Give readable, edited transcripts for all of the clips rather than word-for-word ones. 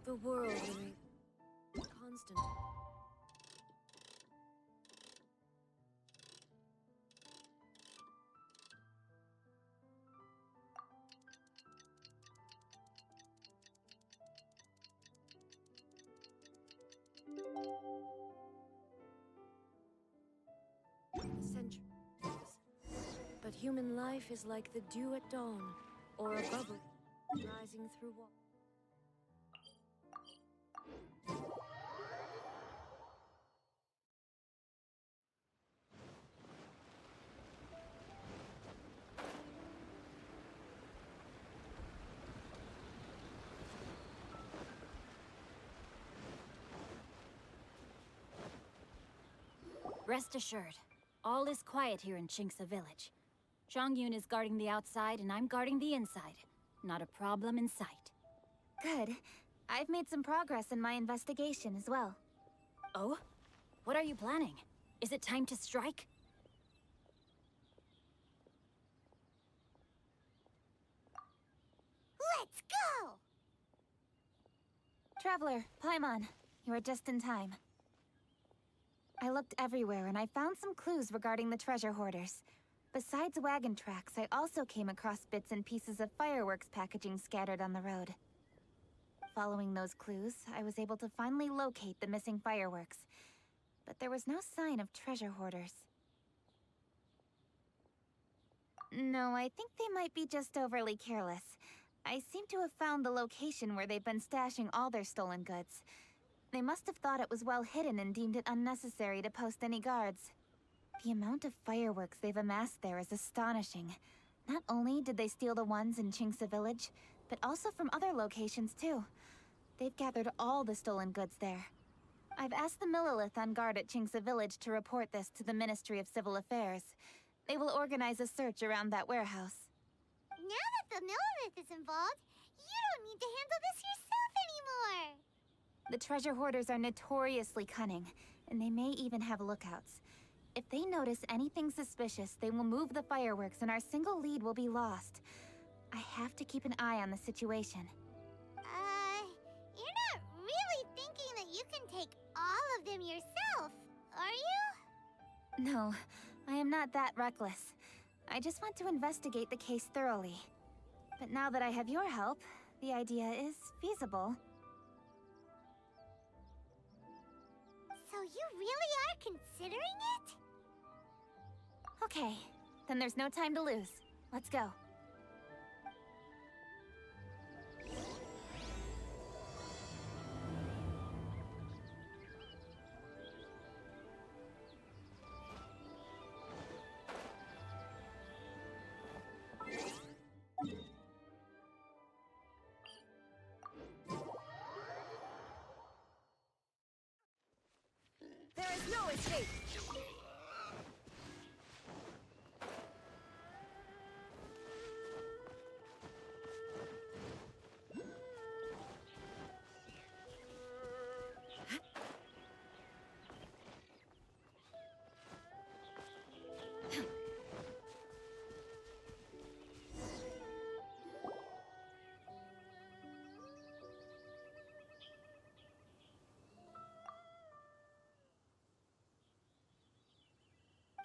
The world remains constant. Centuries. But human life is like the dew at dawn, or a bubble rising through water. Rest assured, all is quiet here in Qingce Village. Zhongyun is guarding the outside and I'm guarding the inside. Not a problem in sight. Good. I've made some progress in my investigation as well. Oh? What are you planning? Is it time to strike? Let's go! Traveler, Paimon, you are just in time. I looked everywhere and I found some clues regarding the treasure hoarders. Besides wagon tracks, I also came across bits and pieces of fireworks packaging scattered on the road. Following those clues, I was able to finally locate the missing fireworks. But there was no sign of treasure hoarders. No, I think they might be just overly careless. I seem to have found the location where they've been stashing all their stolen goods. They must have thought it was well hidden and deemed it unnecessary to post any guards. The amount of fireworks they've amassed there is astonishing. Not only did they steal the ones in Qingce Village, but also from other locations too. They've gathered all the stolen goods there. I've asked the Millilith on guard at Qingce Village to report this to the Ministry of Civil Affairs. They will organize a search around that warehouse. Now that the Millilith is involved, you don't need to handle this yourself anymore! The treasure hoarders are notoriously cunning, and they may even have lookouts. If they notice anything suspicious, they will move the fireworks and our single lead will be lost. I have to keep an eye on the situation. You're not really thinking that you can take all of them yourself, are you? No, I am not that reckless. I just want to investigate the case thoroughly. But now that I have your help, the idea is feasible. So you really are considering it? Okay, then there's no time to lose. Let's go. There is no escape!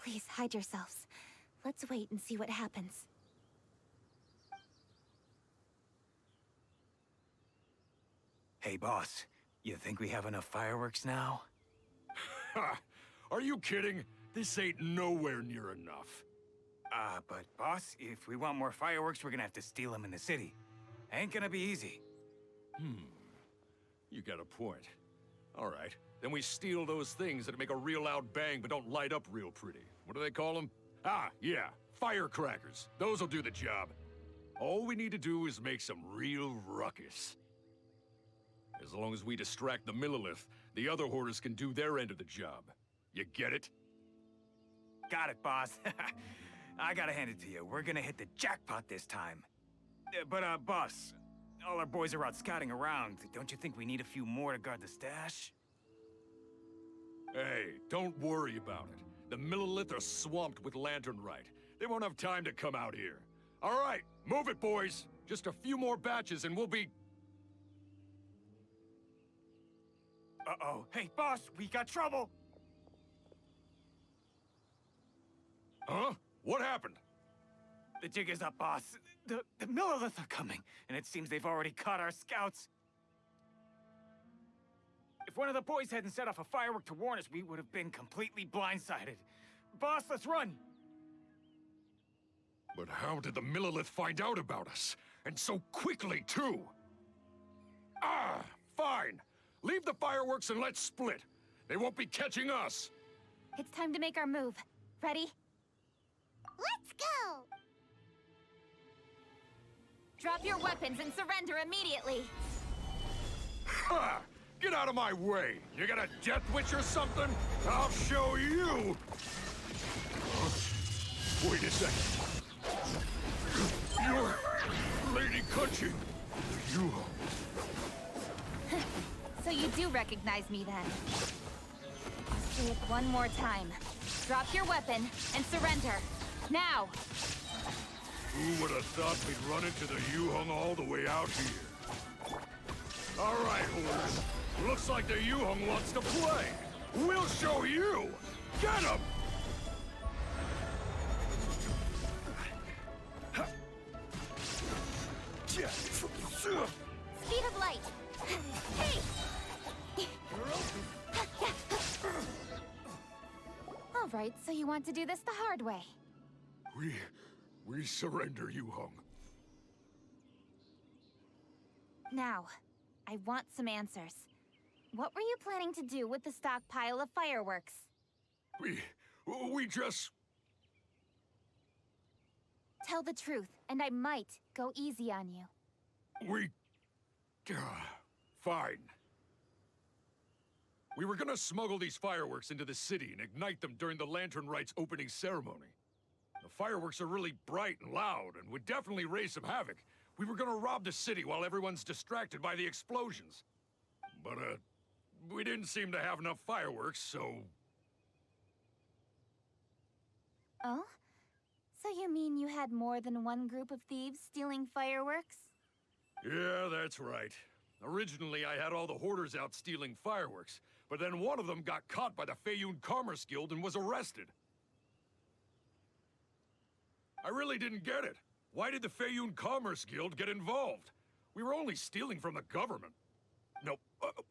Please, hide yourselves. Let's wait and see what happens. Hey, boss. You think we have enough fireworks now? Ha! Are you kidding? This ain't nowhere near enough. But boss, if we want more fireworks, we're gonna have to steal them in the city. Ain't gonna be easy. You got a point. All right, then we steal those things that make a real loud bang but don't light up real pretty. What do they call them? Ah, yeah, firecrackers. Those'll do the job. All we need to do is make some real ruckus. As long as we distract the Millilith, the other hoarders can do their end of the job. You get it? Got it, boss. I gotta hand it to you. We're gonna hit the jackpot this time. But, boss, all our boys are out scouting around. Don't you think we need a few more to guard the stash? Hey, don't worry about it. The Millilith are swamped with lanternite. They won't have time to come out here. All right, move it, boys. Just a few more batches and we'll be... Uh-oh. Hey, boss, we got trouble! Huh? What happened? The jig is up, boss. The Millilith are coming, and it seems they've already caught our scouts. If one of the boys hadn't set off a firework to warn us, we would have been completely blindsided. Boss, let's run! But how did the Millilith find out about us? And so quickly, too? Ah, fine. Leave the fireworks and let's split. They won't be catching us. It's time to make our move. Ready? Let's go! Drop your weapons and surrender immediately. Ha! Get out of my way! You got a death witch or something? I'll show you! Huh? Wait a second. You're Lady Cutching. You... So you do recognize me then. I'll say it one more time. Drop your weapon and surrender. Now! Who would have thought we'd run into the Yuhong all the way out here? All right, horse. Looks like the Yuhong wants to play. We'll show you! Get him! Speed of light! Hey! All right, so you want to do this the hard way. We surrender, Yuhong. Now, I want some answers. What were you planning to do with the stockpile of fireworks? We just... Tell the truth, and I might go easy on you. Fine. We were gonna smuggle these fireworks into the city and ignite them during the Lantern Rite's opening ceremony. The fireworks are really bright and loud and would definitely raise some havoc. We were gonna rob the city while everyone's distracted by the explosions. But, we didn't seem to have enough fireworks, so... Oh? So you mean you had more than one group of thieves stealing fireworks? Yeah, that's right. Originally, I had all the hoarders out stealing fireworks, but then one of them got caught by the Feiyun Commerce Guild and was arrested. I really didn't get it. Why did the Feiyun Commerce Guild get involved? We were only stealing from the government. No,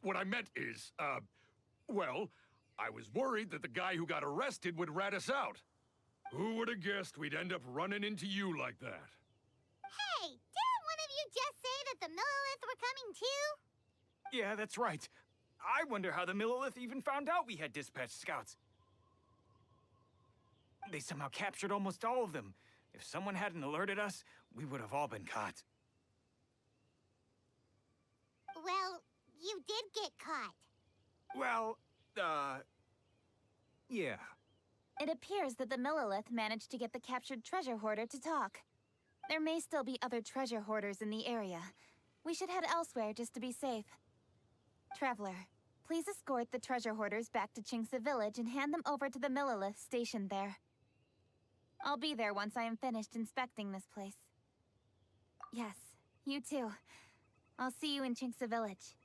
what I meant is, well, I was worried that the guy who got arrested would rat us out. Who would have guessed we'd end up running into you like that? Hey, didn't one of you just say that the Millilith were coming too? Yeah, that's right. I wonder how the Millilith even found out we had dispatched scouts. They somehow captured almost all of them. If someone hadn't alerted us, we would have all been caught. Well, you did get caught. Well, yeah. It appears that the Millilith managed to get the captured treasure hoarder to talk. There may still be other treasure hoarders in the area. We should head elsewhere just to be safe. Traveler, please escort the treasure hoarders back to Chingsa Village and hand them over to the Millilith stationed there. I'll be there once I am finished inspecting this place. Yes, you too. I'll see you in Chingsa Village.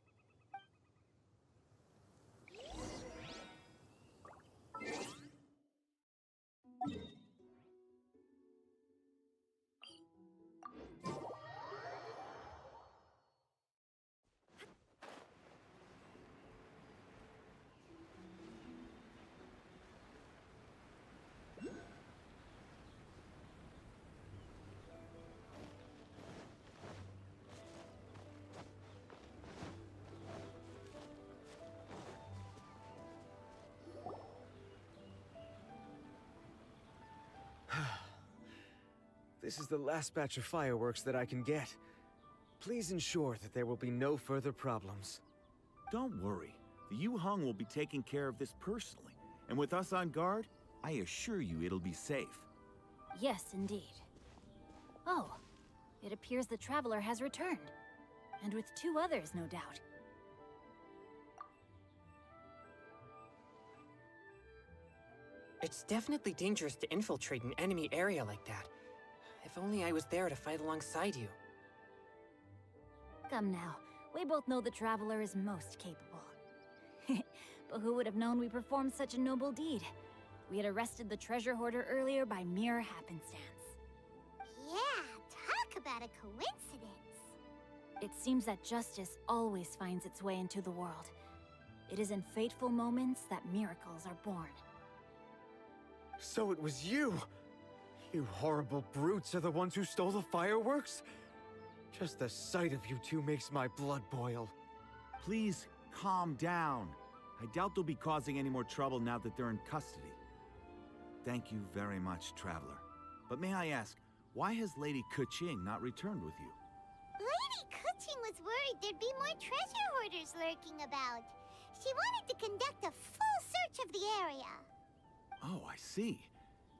This is the last batch of fireworks that I can get. Please ensure that there will be no further problems. Don't worry. The Yuhong will be taking care of this personally. And with us on guard, I assure you it'll be safe. Yes, indeed. Oh, it appears the Traveler has returned. And with 2 others, no doubt. It's definitely dangerous to infiltrate an enemy area like that. If only I was there to fight alongside you. Come now, we both know the Traveler is most capable. But who would have known we performed such a noble deed? We had arrested the treasure hoarder earlier by mere happenstance. Yeah, talk about a coincidence. It seems that justice always finds its way into the world. It is in fateful moments that miracles are born. So it was you! You horrible brutes are the ones who stole the fireworks? Just the sight of you two makes my blood boil. Please, calm down. I doubt they'll be causing any more trouble now that they're in custody. Thank you very much, Traveler. But may I ask, why has Lady Keqing not returned with you? Lady Keqing was worried there'd be more treasure hoarders lurking about. She wanted to conduct a full search of the area. Oh, I see.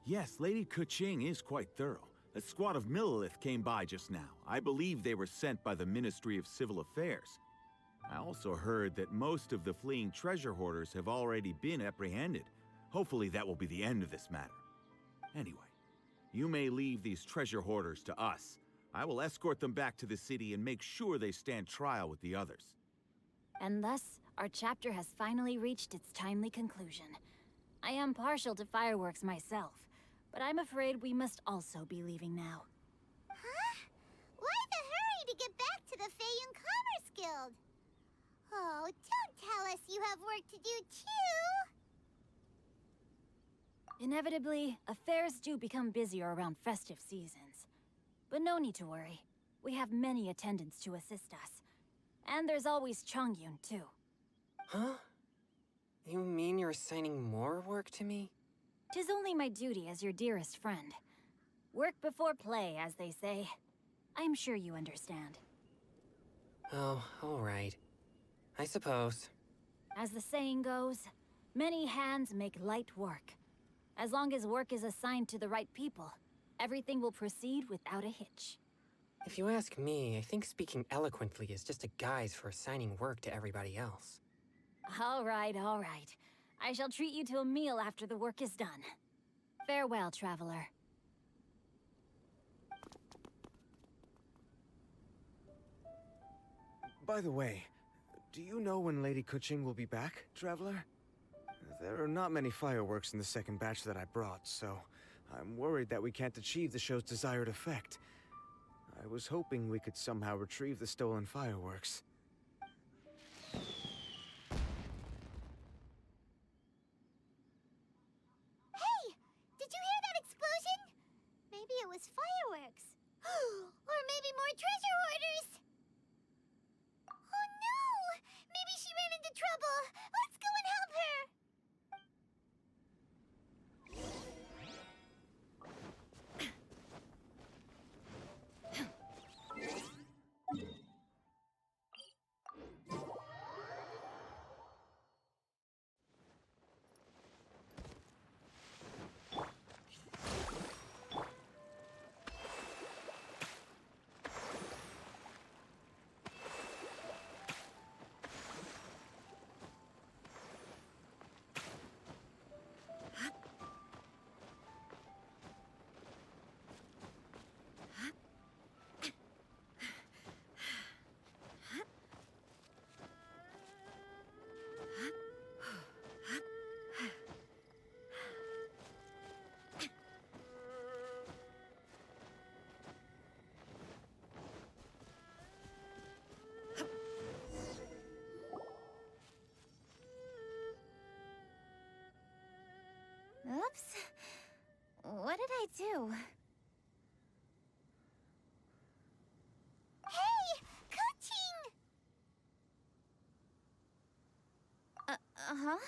Yes, Lady Keqing is quite thorough. A squad of Millilith came by just now. I believe they were sent by the Ministry of Civil Affairs. I also heard that most of the fleeing treasure hoarders have already been apprehended. Hopefully that will be the end of this matter. Anyway, you may leave these treasure hoarders to us. I will escort them back to the city and make sure they stand trial with the others. And thus, our chapter has finally reached its timely conclusion. I am partial to fireworks myself, but I'm afraid we must also be leaving now. Huh? Why the hurry to get back to the Feiyun Commerce Guild? Oh, don't tell us you have work to do too! Inevitably, affairs do become busier around festive seasons. But no need to worry. We have many attendants to assist us. And there's always Chongyun, too. Huh? You mean you're assigning more work to me? 'Tis only my duty as your dearest friend. Work before play, as they say. I'm sure you understand. Oh, all right. I suppose. As the saying goes, many hands make light work. As long as work is assigned to the right people, everything will proceed without a hitch. If you ask me, I think speaking eloquently is just a guise for assigning work to everybody else. All right, all right. I shall treat you to a meal after the work is done. Farewell, traveler. By the way, do you know when Lady Keqing will be back, Traveler? There are not many fireworks in the second batch that I brought, so I'm worried that we can't achieve the show's desired effect. I was hoping we could somehow retrieve the stolen fireworks. Hey! Did you hear that explosion? Maybe it was fireworks. Or maybe more treasure hoarders! Oh no! Maybe she ran into trouble! Let's go and help her! Oops. What did I do? Hey! Keqing! Uh-huh?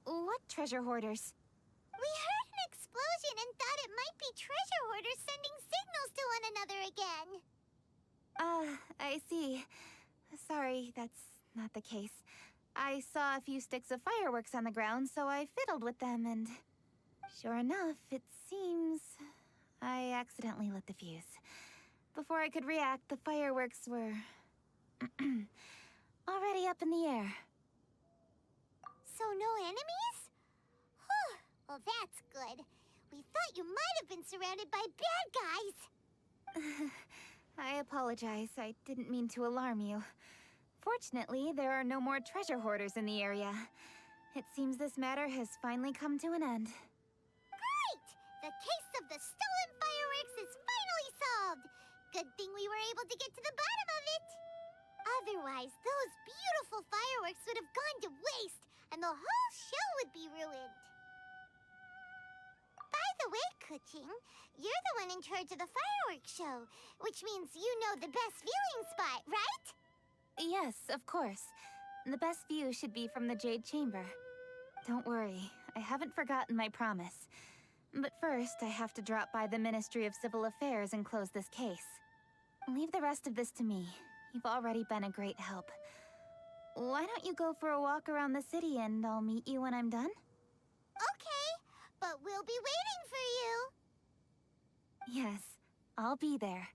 What treasure hoarders? We heard an explosion and thought it might be treasure hoarders sending signals to one another again. I see. Sorry, that's not the case. I saw a few sticks of fireworks on the ground, so I fiddled with them, and sure enough, it seems I accidentally lit the fuse. Before I could react, the fireworks were already up in the air. So no enemies? Whew. Well, that's good. We thought you might have been surrounded by bad guys. I apologize. I didn't mean to alarm you. Fortunately, there are no more treasure hoarders in the area. It seems this matter has finally come to an end. Great! The case of the stolen fireworks is finally solved! Good thing we were able to get to the bottom of it! Otherwise, those beautiful fireworks would have gone to waste, and the whole show would be ruined. By the way, Kuching, you're the one in charge of the fireworks show, which means you know the best viewing spot, right? Yes, of course. The best view should be from the Jade Chamber. Don't worry, I haven't forgotten my promise. But first, I have to drop by the Ministry of Civil Affairs and close this case. Leave the rest of this to me. You've already been a great help. Why don't you go for a walk around the city and I'll meet you when I'm done? Okay, but we'll be waiting for you. Yes, I'll be there.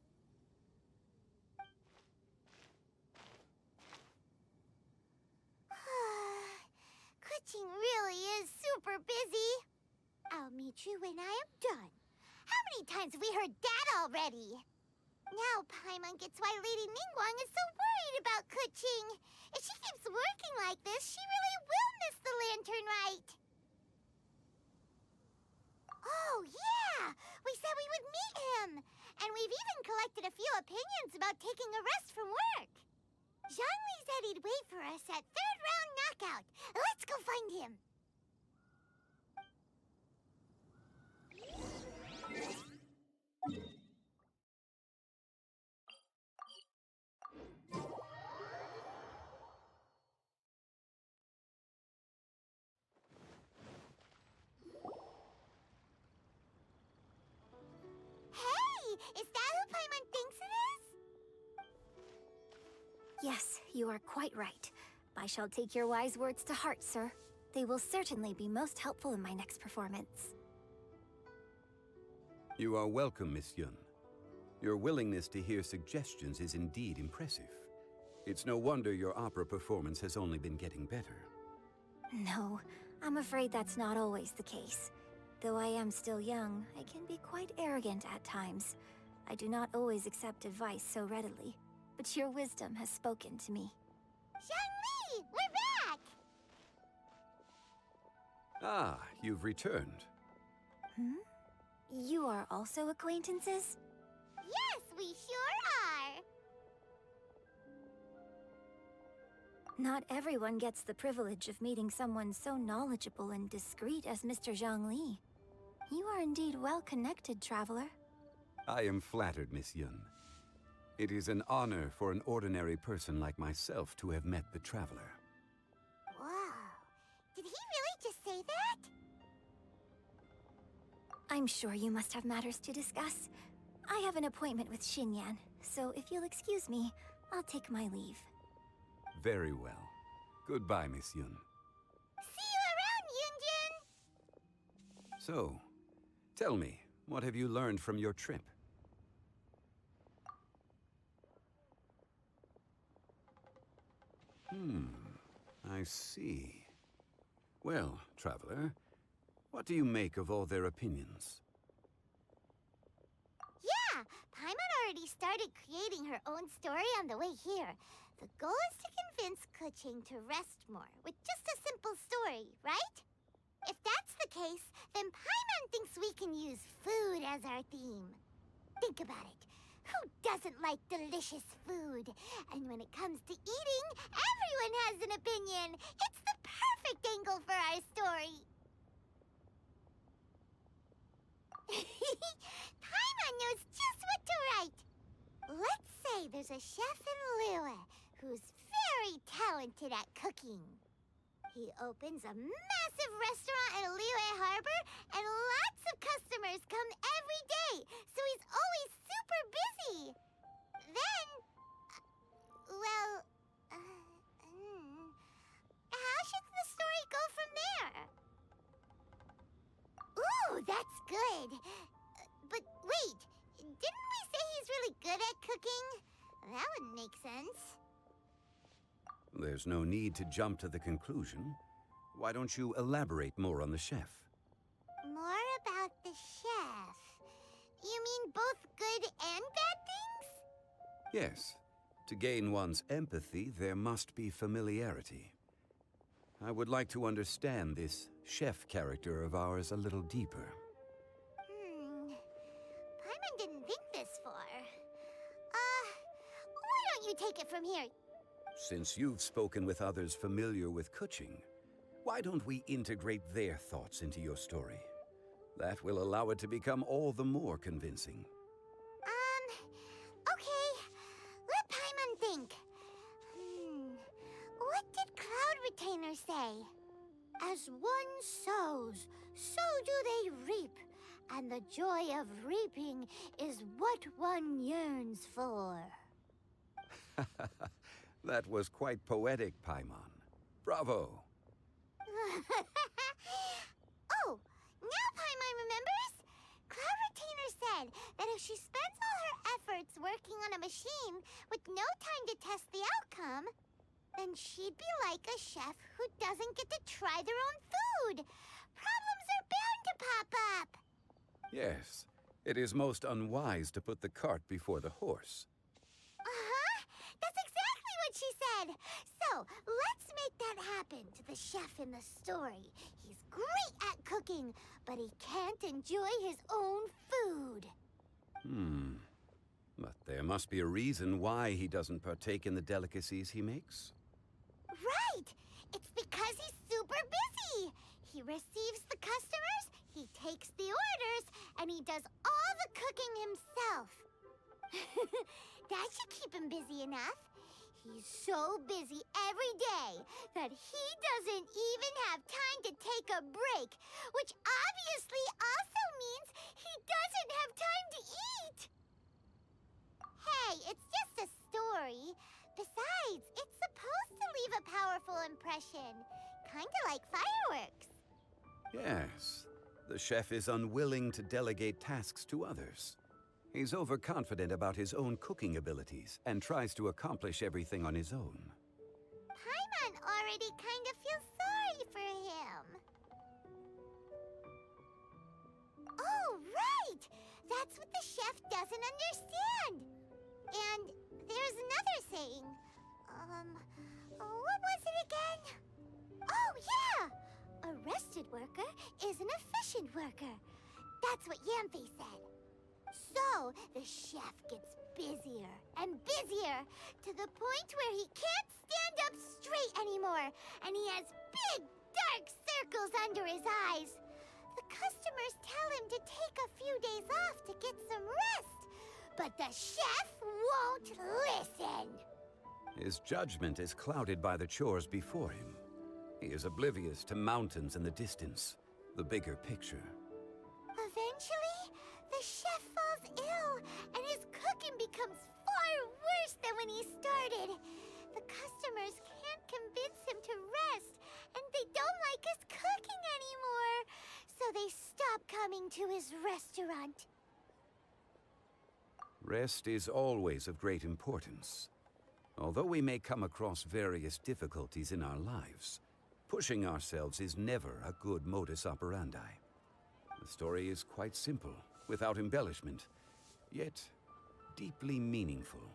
Kuching really is super busy. I'll meet you when I am done. How many times have we heard that already? Now Paimon gets why Lady Ningguang is so worried about Kuching. If she keeps working like this, she really will miss the lantern rite. Oh, yeah! We said we would meet him! And we've even collected a few opinions about taking a rest from work. Zhongli said he'd wait for us at third round knockout. Let's go find him. Hey, is that who Paimon thinks it is? Yes, you are quite right. I shall take your wise words to heart, sir. They will certainly be most helpful in my next performance. You are welcome, Miss Yun. Your willingness to hear suggestions is indeed impressive. It's no wonder your opera performance has only been getting better. No, I'm afraid that's not always the case. Though I am still young, I can be quite arrogant at times. I do not always accept advice so readily, but your wisdom has spoken to me. Zhongli, we're back! Ah, you've returned. Hmm? You are also acquaintances? Yes, we sure are! Not everyone gets the privilege of meeting someone so knowledgeable and discreet as Mr. Zhongli. You are indeed well-connected, traveler. I am flattered, Miss Yun. It is an honor for an ordinary person like myself to have met the traveler. Wow. Did he really just say that? I'm sure you must have matters to discuss. I have an appointment with Xinyan, so if you'll excuse me, I'll take my leave. Very well. Goodbye, Miss Yun. See you around, Yunjin! So, tell me, what have you learned from your trip? I see. Well, traveler, what do you make of all their opinions? Yeah, Paimon already started creating her own story on the way here. The goal is to convince Kuching to rest more with just a simple story, right? If that's the case, then Paimon thinks we can use food as our theme. Think about it. Who doesn't like delicious food? And when it comes to eating, everyone has an opinion. It's the perfect angle for our story. Paimon knows just what to write. Let's say there's a chef in Liyue who's very talented at cooking. He opens a massive restaurant in Liyue Harbor, and lots of customers come every day, so he's always super busy. Then, how should the story go from there? Ooh, that's good. But wait, didn't we say he's really good at cooking? That wouldn't make sense. There's no need to jump to the conclusion. Why don't you elaborate more on the chef? More about the chef. You mean both good and bad things? Yes. To gain one's empathy, there must be familiarity. I would like to understand this chef character of ours a little deeper. Paimon didn't think this far. Why don't you take it from here? Since you've spoken with others familiar with Kuching, why don't we integrate their thoughts into your story? That will allow it to become all the more convincing. Okay. Let Paimon think. What did Cloud Retainer say? As one sows, so do they reap. And the joy of reaping is what one yearns for. That was quite poetic, Paimon. Bravo! Oh, now Paimon remembers? Cloud Retainer said that if she spends all her efforts working on a machine with no time to test the outcome, then she'd be like a chef who doesn't get to try their own food. Problems are bound to pop up. Yes, it is most unwise to put the cart before the horse. That's exactly what she said. So, let's make that happen to the chef in the story. He's great at cooking, but he can't enjoy his own food. But there must be a reason why he doesn't partake in the delicacies he makes. Right! It's because he's super busy. He receives the customers, he takes the orders, and he does all the cooking himself. That should keep him busy enough. He's so busy every day that he doesn't even have time to take a break, which obviously also means he doesn't have time to eat. Hey, it's just a story. Besides, it's supposed to leave a powerful impression. Kinda like fireworks. Yes, the chef is unwilling to delegate tasks to others. He's overconfident about his own cooking abilities and tries to accomplish everything on his own. Paimon already kind of feels sorry for him. Oh, right! That's what the chef doesn't understand. And there's another saying. What was it again? Oh, yeah! A rested worker is an efficient worker. That's what Yamfe said. So, the chef gets busier and busier to the point where he can't stand up straight anymore, and he has big, dark circles under his eyes. The customers tell him to take a few days off to get some rest, but the chef won't listen. His judgment is clouded by the chores before him. He is oblivious to mountains in the distance, the bigger picture. Eventually, the chef falls ill, and his cooking becomes far worse than when he started. The customers can't convince him to rest, and they don't like his cooking anymore, so they stop coming to his restaurant. Rest is always of great importance. Although we may come across various difficulties in our lives, pushing ourselves is never a good modus operandi. The story is quite simple, without embellishment, yet deeply meaningful.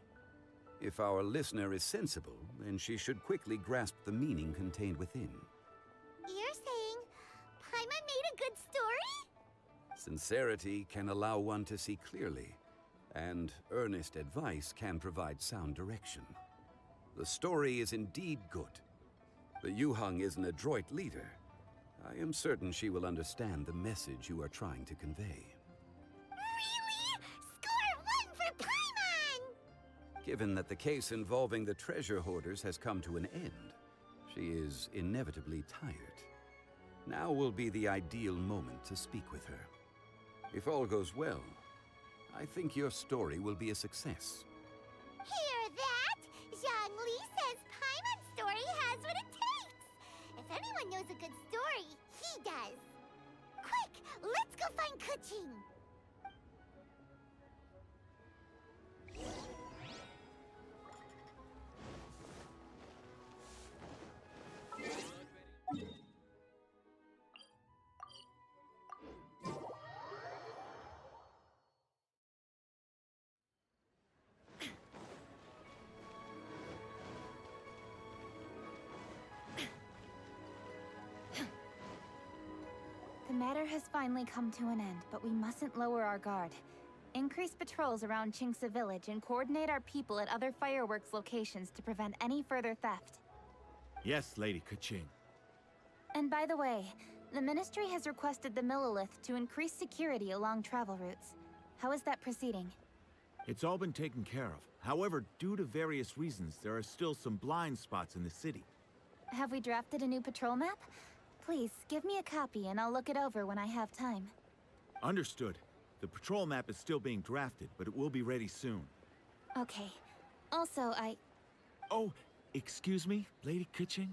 If our listener is sensible, then she should quickly grasp the meaning contained within. You're saying Paimon made a good story? Sincerity can allow one to see clearly, and earnest advice can provide sound direction. The story is indeed good. The Yuhang is an adroit leader. I am certain she will understand the message you are trying to convey. Really? Score 1 for Paimon! Given that the case involving the treasure hoarders has come to an end, she is inevitably tired. Now will be the ideal moment to speak with her. If all goes well, I think your story will be a success. Hear that? Zhang Li says Paimon's story has what it takes. If anyone knows a good story, he does. Quick, let's go find Kuching. The matter has finally come to an end, but we mustn't lower our guard. Increase patrols around Chinksa village and coordinate our people at other fireworks locations to prevent any further theft. Yes, Lady Kaching. And by the way, the Ministry has requested the Millilith to increase security along travel routes. How is that proceeding? It's all been taken care of. However, due to various reasons, there are still some blind spots in the city. Have we drafted a new patrol map? Please, give me a copy and I'll look it over when I have time. Understood. The patrol map is still being drafted, but it will be ready soon. Okay. Also, Oh, excuse me, Lady Kaching?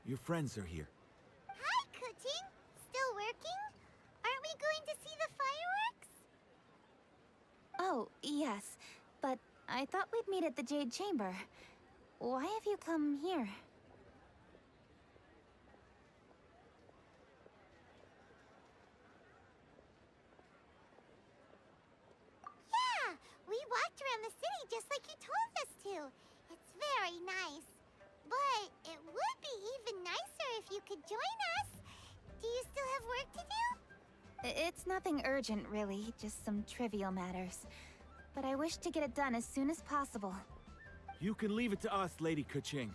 Your friends are here. Hi, Kuching. Still working? Aren't we going to see the fireworks? Oh, yes. But I thought we'd meet at the Jade Chamber. Why have you come here? Yeah, we walked around the city just like you told us to. It's very nice. But it would be even nicer if you could join us. Do you still have work to do? It's nothing urgent, really. Just some trivial matters. But I wish to get it done as soon as possible. You can leave it to us, Lady Kaching.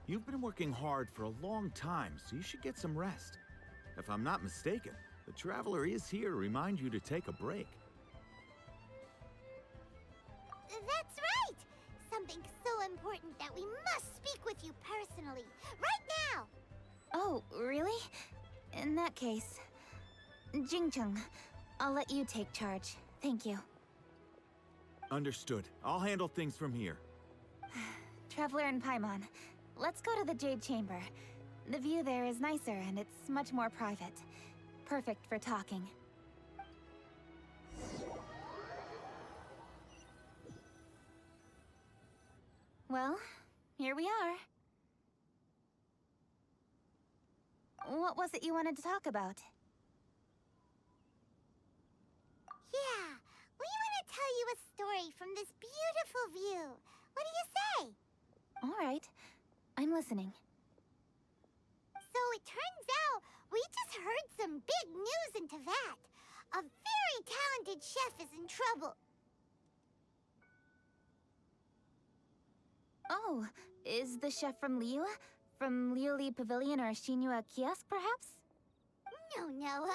You've been working hard for a long time, so you should get some rest. If I'm not mistaken, the Traveler is here to remind you to take a break. That's right! Something so important that we must speak with you personally, right now! Oh, really? In that case... Jingcheng, I'll let you take charge. Thank you. Understood. I'll handle things from here. Traveler and Paimon, let's go to the Jade Chamber. The view there is nicer and it's much more private. Perfect for talking. Well, here we are. What was it you wanted to talk about? Yeah, we want to tell you a story from this beautiful view. What do you say? All right, I'm listening. So it turns out we just heard some big news in Teyvat. A very talented chef is in trouble. Oh, is the chef from Liyue? From Liuli Pavilion or Shinua Kiosk, perhaps? No,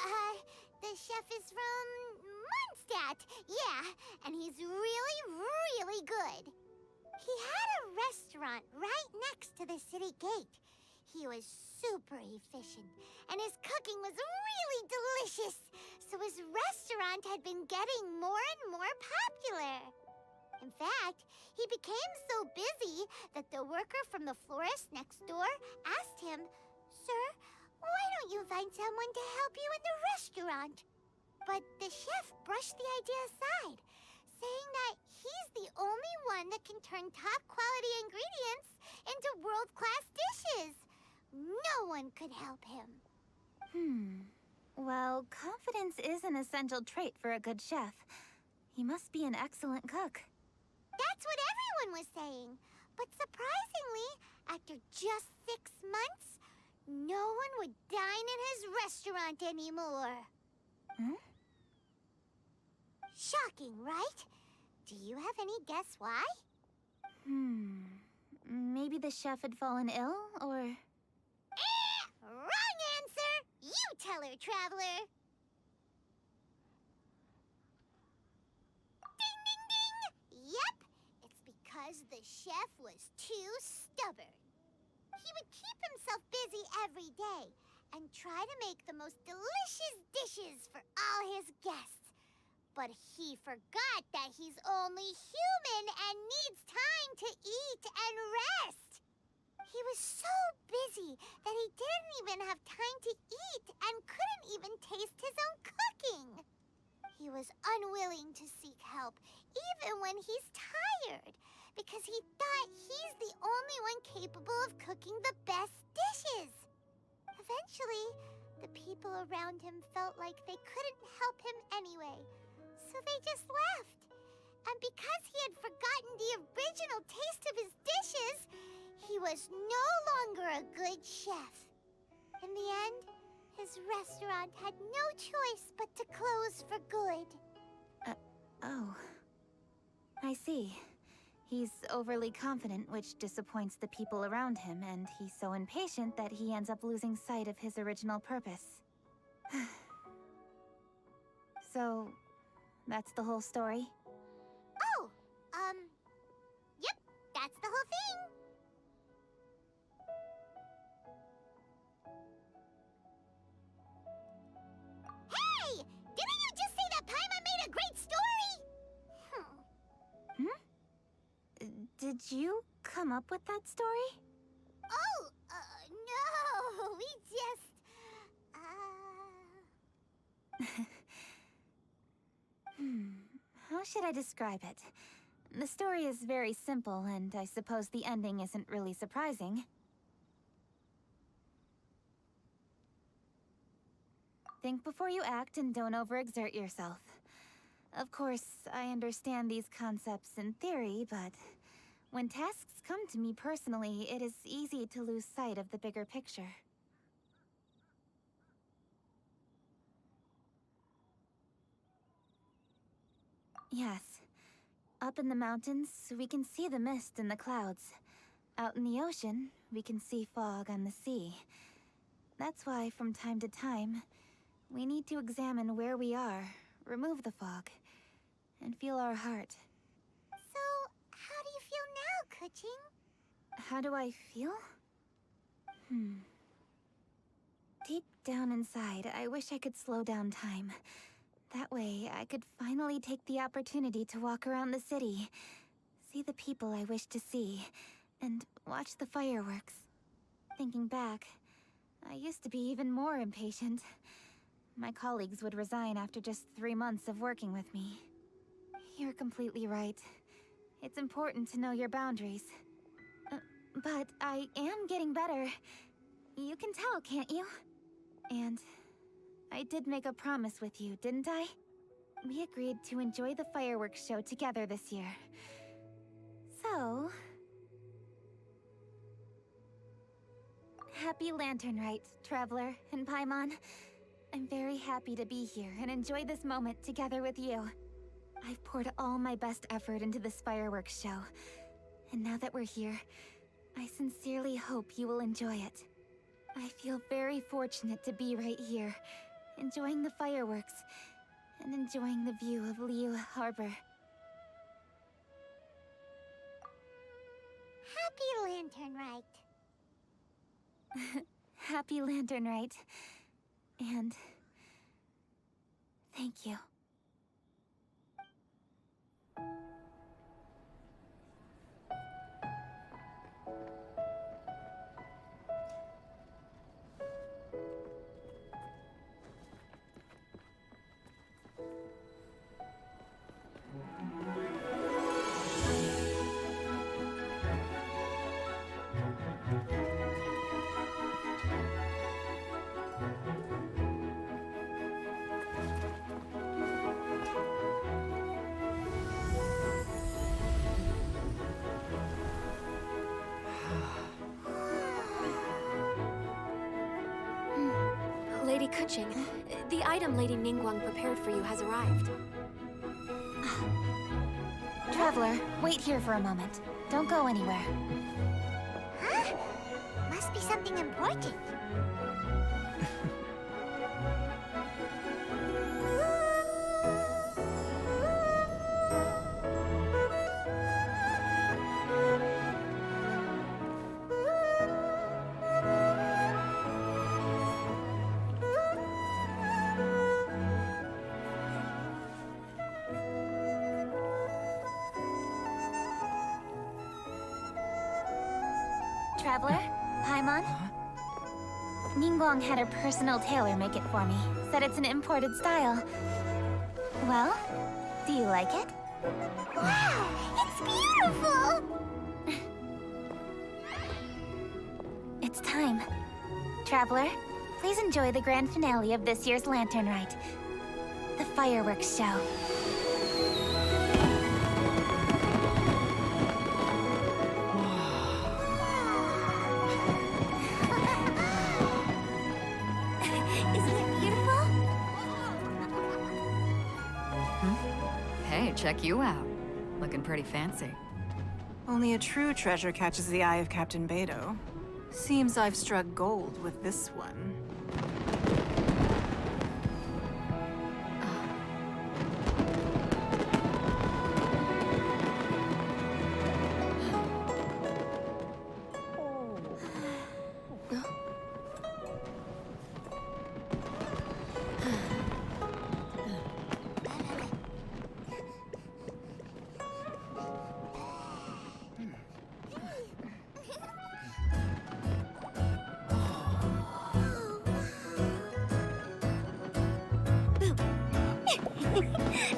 the chef is from Mondstadt. Yeah, and he's really, really good. He had a restaurant right next to the city gate. He was super efficient, and his cooking was really delicious. So his restaurant had been getting more and more popular. In fact, he became so busy that the worker from the florist next door asked him, "Sir, why don't you find someone to help you in the restaurant?" But the chef brushed the idea aside, saying that he's the only one that can turn top-quality ingredients into world-class dishes. No one could help him. Well, confidence is an essential trait for a good chef. He must be an excellent cook. That's what everyone was saying. But surprisingly, after just 6 months, no one would dine in his restaurant anymore. Shocking, right? Do you have any guess why? Maybe the chef had fallen ill, or... Wrong answer! You tell her, Traveler! Ding, ding, ding! Yep, it's because the chef was too stubborn. He would keep himself busy every day and try to make the most delicious dishes for all his guests. But he forgot that he's only human and needs time to eat and rest. He was so busy that he didn't even have time to eat and couldn't even taste his own cooking. He was unwilling to seek help, even when he's tired, because he thought he's the only one capable of cooking the best dishes. Eventually, the people around him felt like they couldn't help him anyway, so they just left. And because he had forgotten the original taste of his dishes, he was no longer a good chef. In the end, his This restaurant had no choice but to close for good. Oh. I see. He's overly confident, which disappoints the people around him, and he's so impatient that he ends up losing sight of his original purpose. So, that's the whole story? Oh, yep, that's the whole thing. Hey! Didn't you just say that Paimon made a great story? Did you come up with that story? Oh, no, we just, How should I describe it? The story is very simple, and I suppose the ending isn't really surprising. Think before you act and don't overexert yourself. Of course, I understand these concepts in theory, but when tasks come to me personally, it is easy to lose sight of the bigger picture. Yes. Up in the mountains, we can see the mist in the clouds. Out in the ocean, we can see fog on the sea. That's why, from time to time, we need to examine where we are, remove the fog, and feel our heart. So, how do you feel now, Kuching? How do I feel? Deep down inside, I wish I could slow down time. That way, I could finally take the opportunity to walk around the city, see the people I wish to see, and watch the fireworks. Thinking back, I used to be even more impatient. My colleagues would resign after just 3 months of working with me. You're completely right. It's important to know your boundaries. But I am getting better. You can tell, can't you? And I did make a promise with you, didn't I? We agreed to enjoy the fireworks show together this year. So... Happy Lantern Rite, Traveler and Paimon. I'm very happy to be here and enjoy this moment together with you. I've poured all my best effort into this fireworks show. And now that we're here, I sincerely hope you will enjoy it. I feel very fortunate to be right here, enjoying the fireworks, and enjoying the view of Liu Harbor. Happy Lantern Rite. Happy Lantern Rite. And... thank you. Lady Kuching, the item Lady Ningguang prepared for you has arrived. Traveler, wait here for a moment. Don't go anywhere. Huh? Must be something important. Traveler? Paimon? Ningguang had her personal tailor make it for me. Said it's an imported style. Well, do you like it? Wow, it's beautiful! It's time. Traveler, please enjoy the grand finale of this year's Lantern Rite. The fireworks show. Isn't it beautiful? Hey, check you out. Looking pretty fancy. Only a true treasure catches the eye of Captain Beto. Seems I've struck gold with this one.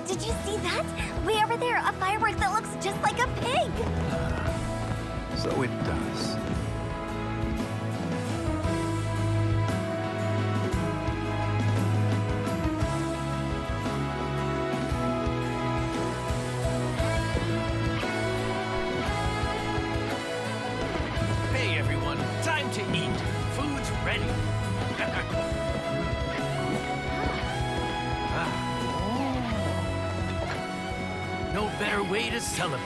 Did you see that? Way over there, a firework that looks just like a pig! So it does. Hey everyone, time to eat. Food's ready. No better way to celebrate.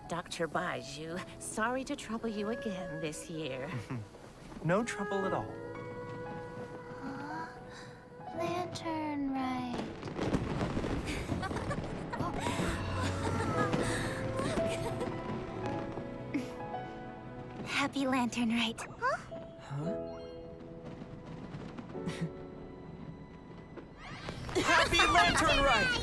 Dr. Baiju, sorry to trouble you again this year. No trouble at all. Lantern right. Happy Lantern Rite. Happy Lantern Rite!